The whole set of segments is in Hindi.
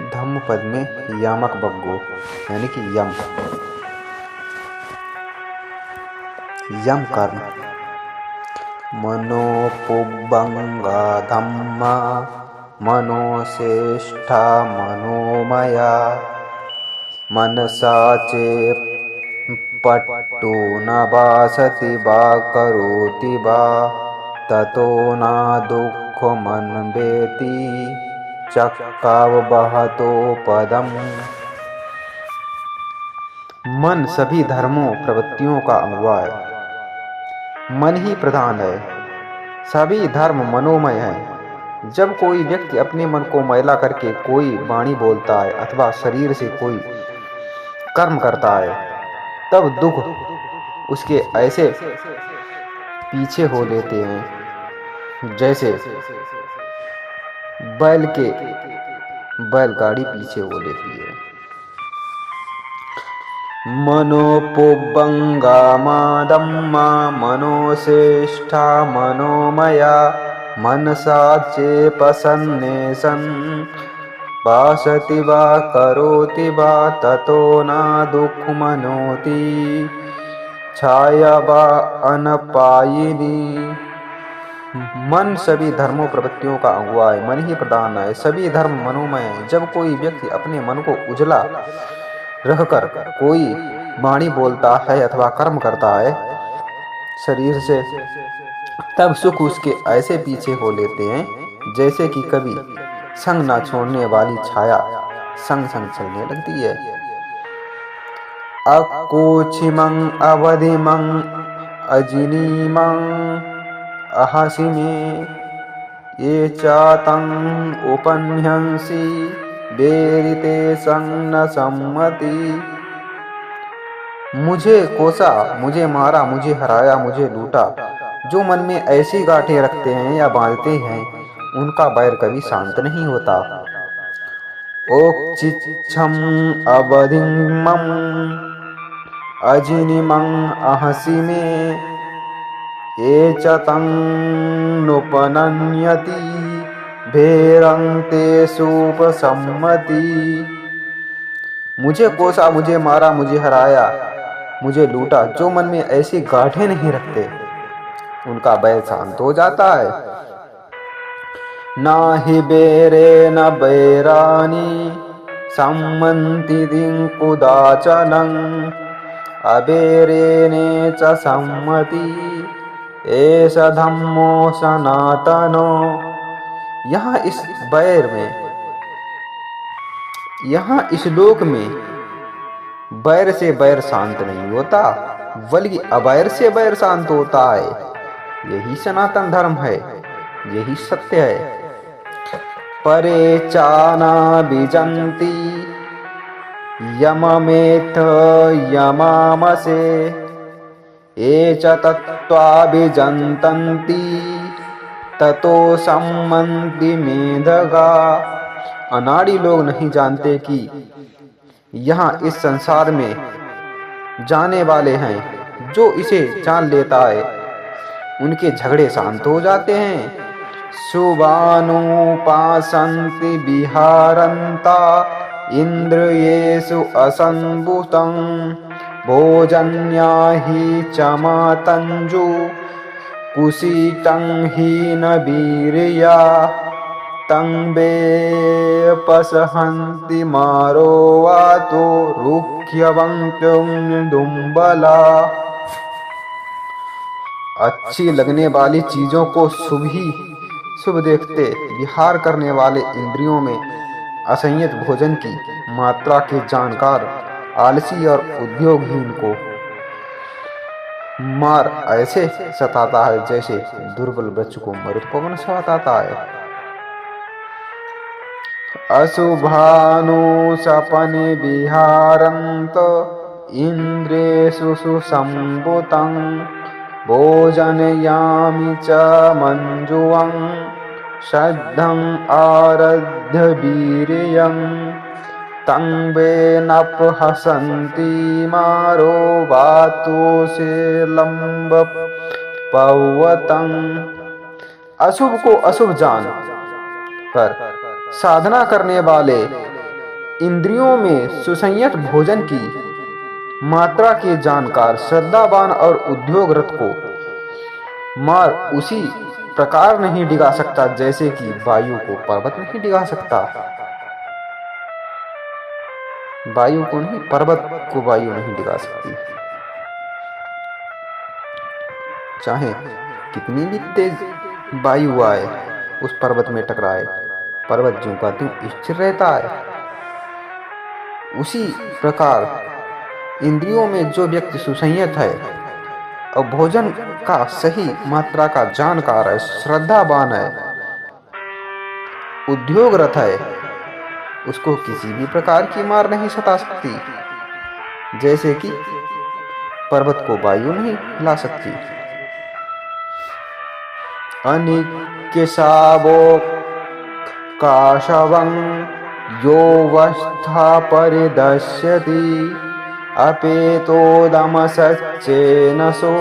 धम्मपद में यामक बग्गो यानी कि यम कर्म। मनोपुब्बंगा धम्मा मनोश्रेष्ठा मनोमया मनसा चेत्पट्टो न वासति वा करोति वा ततो न दुःखमन्वेति चक्कावबहतो पदम्। मन सभी धर्मों प्रवृत्तियों का अगुआ है। मन ही प्रधान है। सभी धर्म मनोमय हैं। जब कोई व्यक्ति अपने मन को मैला करके कोई वाणी बोलता है अथवा शरीर से कोई कर्म करता है, तब दुख उसके ऐसे पीछे हो लेते हैं जैसे बैलगाड़ी पीछे हो लेती है। मनोपुब्बंगा धम्मा मनोश्रेष्ठा मनोमया मनसा चेपसन्ने सन् वासति वा करोति वा ततो न दुःखमनोति छाया वा अनपायिनी। मन सभी धर्मों प्रवृत्तियों का अगुआ है। मन ही प्रधान है। सभी धर्म मनोमय हैं। जब कोई व्यक्ति अपने मन को उजला रहकर कोई वाणी बोलता है अथवा कर्म करता है शरीर से, तब सुख उसके ऐसे पीछे हो लेते हैं जैसे कि कभी संग न छोड़ने वाली छाया संग संग चलने लगती है। अकोचिमं अवधिमं अजिनीमं अहसिमे ये चातं उपन्यंसी बेरिते संग न सम्मति। मुझे कोसा, मुझे मारा, मुझे हराया, मुझे लूटा, जो मन में ऐसी गांठें रखते हैं या बांधते हैं उनका बैर कभी शांत नहीं होता। ओक्चिच्छं अवधिमं अजिनिमं अहसिमे ये च तं नुपनन्यति भेरं ते सुपसम्मति। मुझे कोसा, मुझे मारा, मुझे हराया, मुझे लूटा, जो मन में ऐसी गांठें नहीं रखते उनका बैर शांत हो जाता है। ना हि बेरे न बैरानी सम्मन्ति दिङ्कुदाचनं अबेरेने च सम्मति एष धम्मो सनातनो। यहाँ इस लोक में बैर से बैर शांत नहीं होता, बल्कि अबैर से बैर शांत होता है। यही सनातन धर्म है, यही सत्य है। परे चाना बीजंती यममेथ यमामसे ये च तत्त्वाभिजन्तन्ति ततो सम्मन्ति मेधगा। अनाड़ी लोग नहीं जानते कि यहाँ इस संसार में जाने वाले हैं। जो इसे जान लेता है उनके झगड़े शांत हो जाते हैं। सुबानुपासन्ति विहारन्ता इंद्रियेषु असंभूतं भोजन्या हि चमातञ्जु कुशीटं हि न वीर्या तं वेपसहन्ति मारो वातो रुक्यवंत्युं दुम्बला। अच्छी लगने वाली चीजों को शुभ देखते विहार करने वाले इंद्रियों में असंयत भोजन की मात्रा के जानकार आलसी और उद्योगहीन को मार ऐसे सताता है जैसे दुर्बल वृक्ष को मरुत पवन सताता है। अशुभानुसपने विहारन्त इंद्रियेषु सुसंभूतं भोजनयामि च मंजुवं श्रद्धं आरध्य वीर्यं तं वेनपहसन्ति मारो वातोषे लंब पवतं। अशुभ को अशुभ जान, पर साधना करने वाले इंद्रियों में सुसंयत भोजन की मात्रा के जानकार श्रद्धावान और उद्योगरत को मार उसी प्रकार नहीं डिगा सकता जैसे कि वायु को पर्वत नहीं डिगा सकता। वायु को नहीं, पर्वत को वायु नहीं डिगा सकती। चाहे कितनी भी तेज वायु आए उस पर्वत में टकराए, पर्वत ज्यों का त्यों स्थिर रहता है। उसी प्रकार इंद्रियों में जो व्यक्ति सुसंयत है और भोजन का सही मात्रा का जानकार है, श्रद्धावान है, उद्योगरत है, उसको किसी भी प्रकार की मार नहीं सता सकती, जैसे कि पर्वत को वायु नहीं ला सकती। अनिक्यसावो काशवं यो वस्था परिदश्यति अपेतोदमसच्चेन सो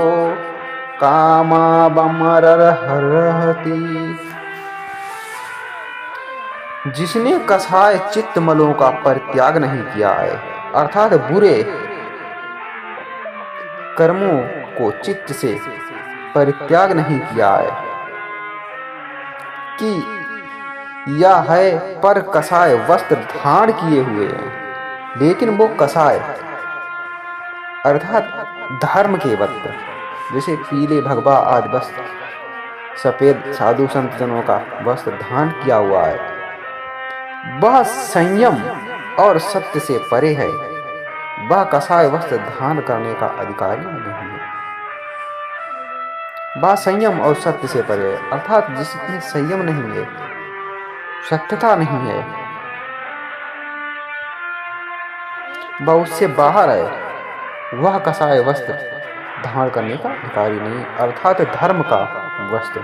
कामाबमरहति। जिसने कसाय चित्त मलों का परित्याग नहीं किया है, अर्थात बुरे कर्मों को चित्त से परित्याग नहीं किया है, कि यह है पर कसाय वस्त्र धारण किए हुए हैं, लेकिन वो कसाय अर्थात धर्म के वस्त्र, जैसे पीले भगवा आदि वस्त्र, सफेद साधु संत जनों का वस्त्र धारण किया हुआ है, वह संयम और सत्य से परे है। वह कसाय वस्त्र धारण करने का अधिकारी नहीं है। वह संयम और सत्य से परे है, अर्थात जिसमें संयम नहीं है, सत्यता नहीं है, वह उससे बाहर है, वह कसाय वस्त्र धारण करने का अधिकारी नहीं, अर्थात धर्म का वस्त्र,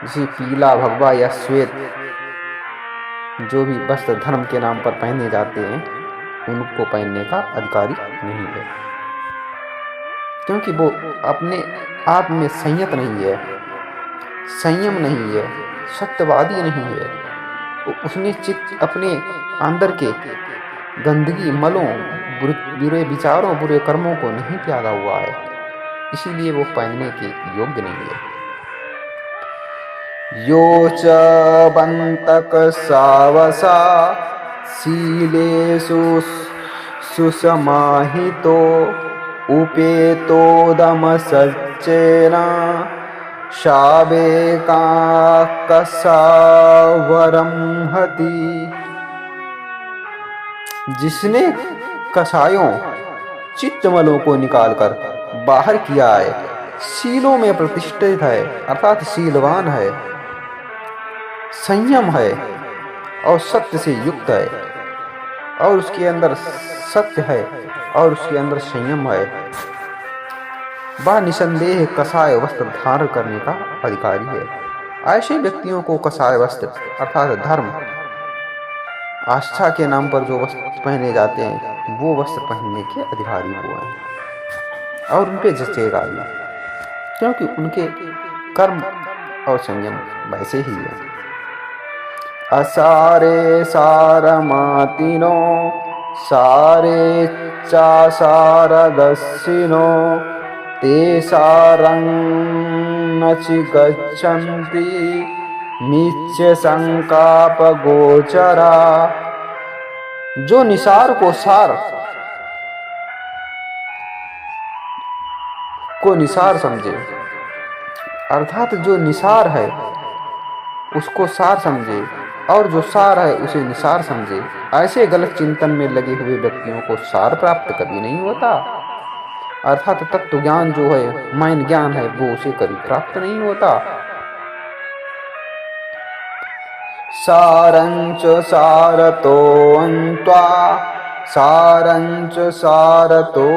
जैसे पीला भगवा या श्वेत जो भी वस्त्र धर्म के नाम पर पहने जाते हैं, उनको पहनने का अधिकारी नहीं है, क्योंकि वो अपने आप में संयत नहीं है, संयम नहीं है, सत्यवादी नहीं है। उसने चित्त अपने अंदर के गंदगी मलों, बुरे विचारों, बुरे कर्मों को नहीं त्यागा हुआ है, इसीलिए वो पहनने के योग्य नहीं है। यो च बंतक सावसा शीलेषु सुसमाहितो उपेतोदमसच्चेन शावेकाकसावरं हति। जिसने कसायों चित्तमलों को निकालकर बाहर किया है, शीलों में प्रतिष्ठित है, अर्थात शीलवान है, संयम है और सत्य से युक्त है, और उसके अंदर सत्य है और उसके अंदर संयम है, वह निसंदेह कसाय वस्त्र धारण करने का अधिकारी है। ऐसे व्यक्तियों को कसाय वस्त्र अर्थात धर्म आस्था के नाम पर जो वस्त्र पहने जाते हैं, वो वस्त्र पहनने के अधिकारी वो हैं, और उन पे जचेगा भी, क्योंकि उनके कर्म और संयम वैसे ही है। असारे सारमातिनो सारे चासारदस्सिनो ते सारं नचि गच्छन्ति मिच्छ संकाप गोचरा। जो निसार को सार निसार समझे, अर्थात जो निसार है उसको सार समझे, और जो सार है उसे निसार समझे, ऐसे गलत चिंतन में लगे हुए व्यक्तियों को सार प्राप्त कभी नहीं होता, अर्थात तत्व ज्ञान जो है, माइन ज्ञान है, वो उसे कभी प्राप्त नहीं होता। सारंच सारतो अन्त्वा सारंच सारतो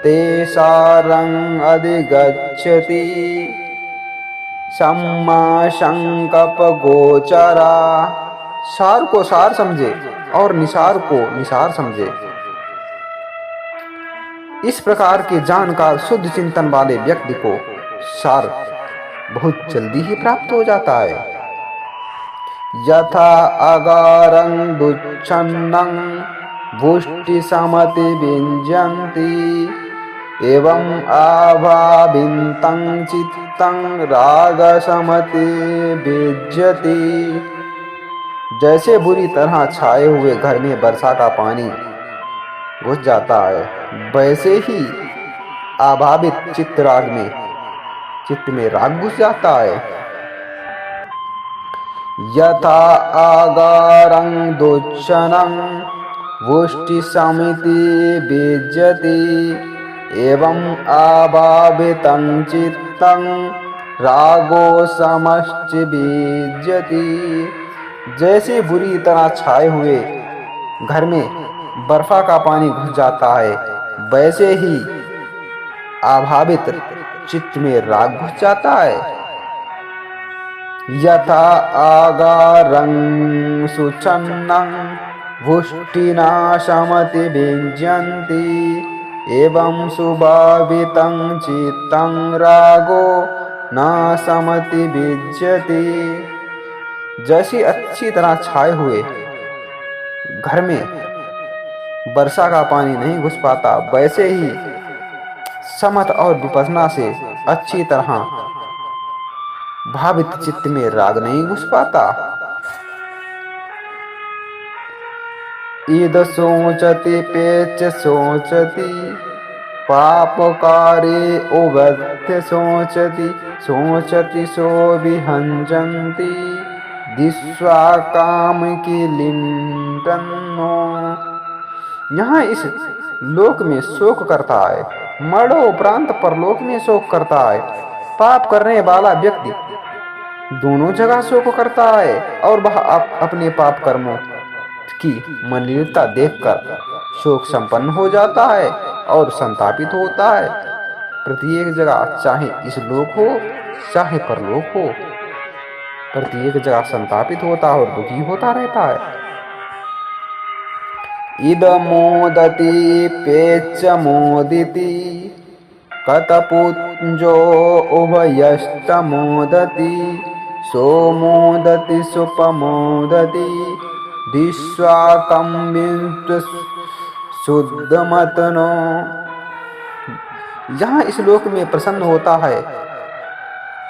ते सारं अधिगच्छति सम्मा संकल्प गोचरा। सार को सार समझे और निसार को निसार समझे। इस प्रकार के जानकार शुद्ध चिंतन वाले व्यक्ति को सार बहुत जल्दी ही प्राप्त हो जाता है। यथा अगारं दुच्छन्नं वुष्टिसमति विञ्जन्ति एवं अभावितं चित्तं रागसमति विज्जति। जैसे बुरी तरह छाए हुए घर में वर्षा का पानी घुस जाता है, वैसे ही अभावित चित्त में राग घुस जाता है। यथा आगारं दुच्छनं वुष्टिसमिति विज्जति एवं अभावितं चित्तं रागो समश्च विज्जति। जैसे बुरी तरह छाए हुए घर में बर्फा का पानी घुस जाता है, वैसे ही अभावित चित्त में राग घुस जाता है। यथा आगारं सुच्छन्नं वुष्टिनाशमति विञ्जन्ति एवं सुभावितं चित्तं रागो न समति विज्जति। जैसे अच्छी तरह छाए हुए घर में वर्षा का पानी नहीं घुस पाता, वैसे ही समत और विपन्ना से अच्छी तरह भावित चित्त में राग नहीं घुस पाता। ईद सोचति पेच सोचति पापकारे उबध्य सोचति सोचति सो विहंजन्ति दिस्वा काम की लिंटनो। यहाँ इस लोक में शोक करता है, मरणोपरांत परलोक में शोक करता है। पाप करने वाला व्यक्ति दोनों जगह शोक करता है और वह अपने पाप कर्मों की मलिनता देखकर शोक संपन्न हो जाता है और संतापित होता है। प्रत्येक जगह, चाहे इस लोक हो चाहे परलोक हो, प्रत्येक जगह संतापित होता और दुखी होता रहता है। इद मोदति पेच मोदिति कतपुञ्जो उभयश्च मोदति सोमोदति सुपमोदति दिस्वाकं विन्तु शुद्धमतनो। यहाँ इस लोक में प्रसन्न होता है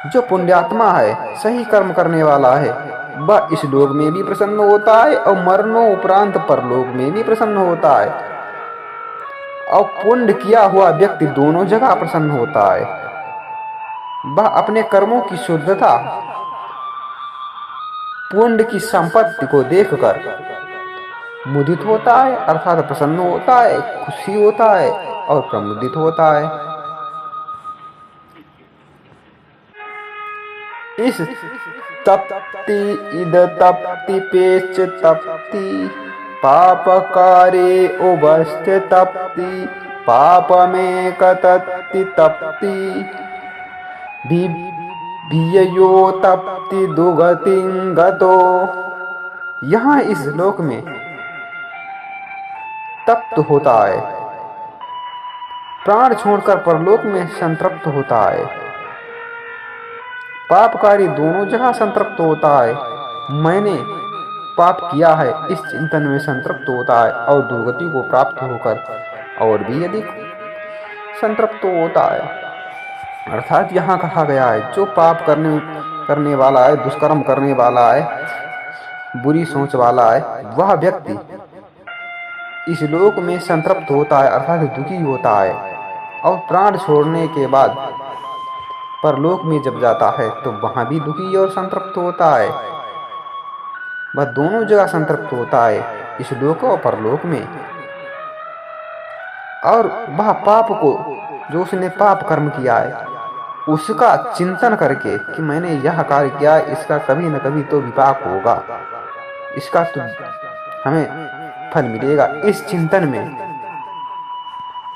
जो पुण्यात्मा है, सही कर्म करने वाला है, वह इस लोक में भी प्रसन्न होता है और मरणोपरांत परलोक में भी प्रसन्न होता है। और पुण्य किया हुआ व्यक्ति दोनों जगह प्रसन्न होता है। वह अपने कर्मों की शुद्धता, पुण्य की संपत्ति को देखकर मुदित होता है, अर्थात प्रसन्न होता है, खुशी होता है और प्रमुदित होता है। इस तप्ति इद तप्ति पेच तप्ति पापकारे उभस्ते तप्ति पाप में कतत्ति तप्ति भियो तप्ति दुगतिं गतो। यहाँ इस लोक में तप्त होता है, प्राण छोड़कर परलोक में संतृप्त होता है। पापकारी दोनों जगह संतृप्त होता है। मैंने पाप किया है इस चिंतन में संतृप्त होता है और दुर्गति को प्राप्त होकर और भी अधिक संतृप्त होता है। अर्थात यहाँ कहा गया है जो पाप करने वाला है, दुष्कर्म करने वाला है, बुरी सोच वाला है, वह व्यक्ति इस लोक में संतृप्त होता है अर्थात दुखी होता है और प्राण छोड़ने के बाद परलोक में जब जाता है तो वहां भी दुखी और संतृप्त होता है। वह दोनों जगह संतृप्त होता है, इस लोक और परलोक में। और वह पाप को, जो उसने पाप कर्म किया है, उसका चिंतन करके कि मैंने यह कार्य किया, इसका कभी न कभी तो विपाक होगा, इसका तो हमें फल मिलेगा, इस चिंतन में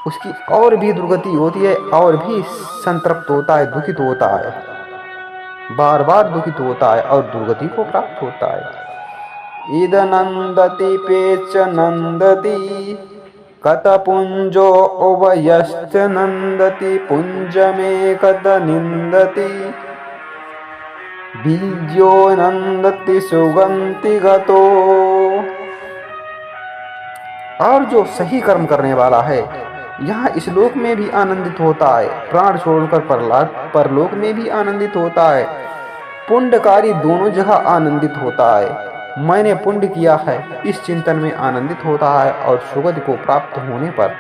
उसकी और भी दुर्गति होती है और भी संतृप्त होता है, दुखित होता है, बार बार दुखित होता है और दुर्गति को प्राप्त होता है। इद नंदति पेच नंदति कतपुंजो उभयश्च नंदति पुंज में कत निंदति बीजो नंदति सुगंति गतो। और जो सही कर्म करने वाला है यहाँ इस लोक में भी आनंदित होता है, प्राण छोड़कर परलोक में भी आनंदित होता है, पुण्यकारी दोनों जगह आनंदित होता है। मैंने पुण्य किया है इस चिंतन में आनंदित होता है और सुगति को प्राप्त होने पर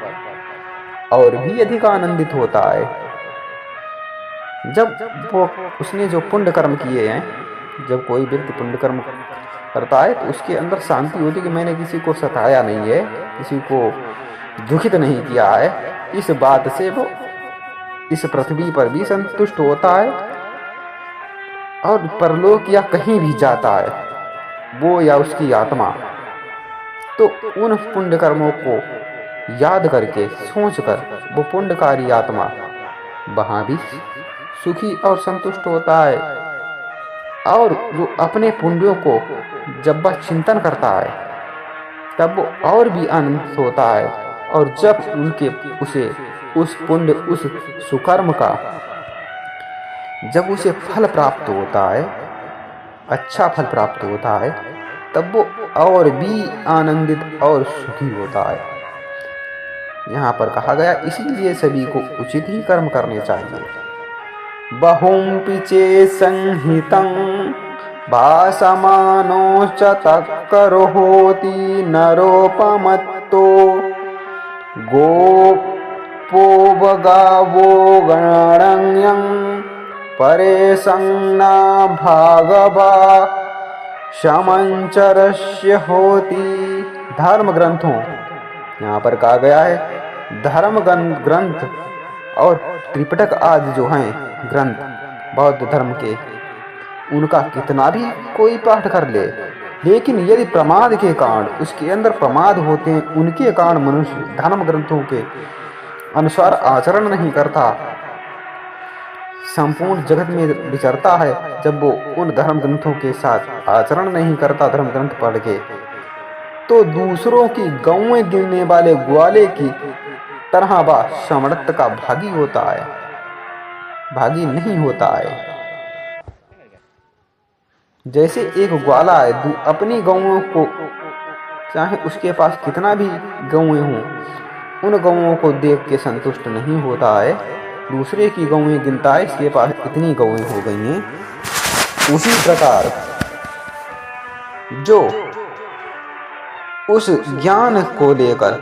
और भी अधिक आनंदित होता है। जब वो उसने जो पुण्य कर्म किए हैं, जब कोई व्यक्ति पुण्य कर्म करता है तो उसके अंदर शांति होती है कि मैंने किसी को सताया नहीं है, किसी को दुखित नहीं किया है, इस बात से वो इस पृथ्वी पर भी संतुष्ट होता है और परलोक या कहीं भी जाता है वो या उसकी आत्मा तो उन पुण्य कर्मों को याद करके सोचकर वो पुण्यकारी आत्मा वहां भी सुखी और संतुष्ट होता है। और जो अपने पुण्यों को जब वह चिंतन करता है तब वो और भी आनंदित होता है। और जब उसे उस पुण्य उस सुकर्म का जब उसे फल प्राप्त होता है, अच्छा फल प्राप्त होता है, तब वो और भी आनंदित और सुखी होता है। यहाँ पर कहा गया इसीलिए सभी को उचित ही कर्म करने चाहिए। बहुंपि चेत् संहितं भासमानो च तत्करोति नरोपमत्तो गोपो बगावो गणयं परेशंना भागवा शमंचरस्य होति। धर्म ग्रंथों, यहाँ पर कहा गया है धर्म ग्रंथ और त्रिपिटक आदि जो हैं ग्रंथ बौद्ध धर्म के, उनका कितना भी कोई पाठ कर ले, लेकिन यदि प्रमाद के कारण उसके अंदर प्रमाद होते हैं, उनके कारण मनुष्य धर्म ग्रंथों के अनुसार आचरण नहीं करता, संपूर्ण जगत में विचरता है। जब वो उन धर्म ग्रंथों के साथ आचरण नहीं करता धर्म ग्रंथ पढ़ के, तो दूसरों की गौएं गिनने वाले ग्वाले की तरह वह समर्थ का भागी होता है, भागी नहीं होता है। जैसे एक ग्वाला है अपनी गौओं को, चाहे उसके पास कितना भी गौएं हों, उन गौओं को देख के संतुष्ट नहीं होता है, दूसरे की गौएं गिनता है, इसके पास इतनी गौएं हो गई हैं। उसी प्रकार जो उस ज्ञान को लेकर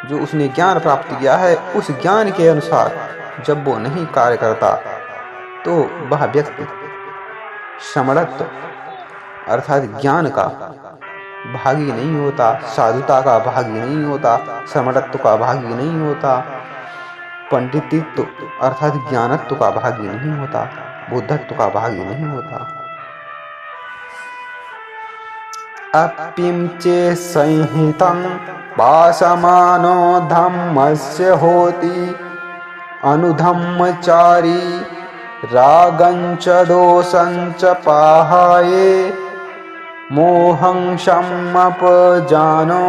जो उसने ज्ञान प्राप्त किया है, उस ज्ञान के अनुसार जब वो नहीं कार्य करता तो वह व्यक्ति समर्थ अर्थात ज्ञान का भागी नहीं होता, साधुता का भागी नहीं होता, समर्थत्व का भागी नहीं होता, पंडितित्व अर्थात ज्ञानत्व का भागी नहीं होता, बुद्धत्व का भागी नहीं होता। अप्यं चे संहितं भासमानो धम्मस्य होति अनुधम्मचारी रागंच दोषंच पाहाये मोहं शमपजानो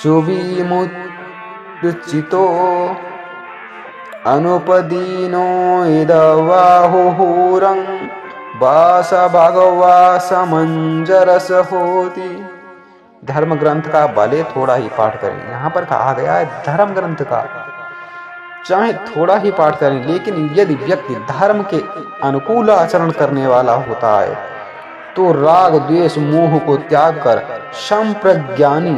सुविमुचितो अनुपदीनो इदवाहुरं वास भगवा समंजरस होती। धर्म ग्रंथ का भले थोड़ा ही पाठ करें, यहाँ पर कहा गया है धर्म ग्रंथ का चाहे थोड़ा ही पाठ करें, लेकिन यदि व्यक्ति धर्म के अनुकूल आचरण करने वाला होता है तो राग द्वेष मोह को त्याग कर संप्रज्ञानी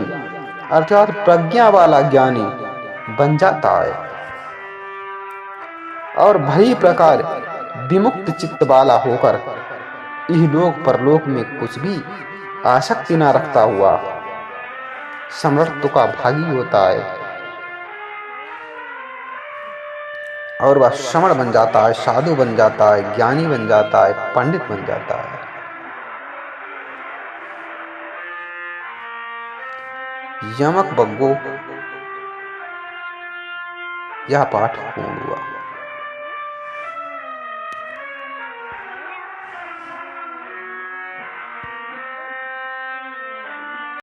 अर्थात प्रज्ञा वाला ज्ञानी बन जाता है और भली प्रकार विमुक्त चित्त वाला होकर इहलोक परलोक में कुछ भी आसक्ति न रखता हुआ समर्थ का भागी होता है और वह श्रमण बन जाता है, साधु बन जाता है, ज्ञानी बन जाता है, पंडित बन जाता है। यमक बग्गो यह पाठ पूर्ण हुआ।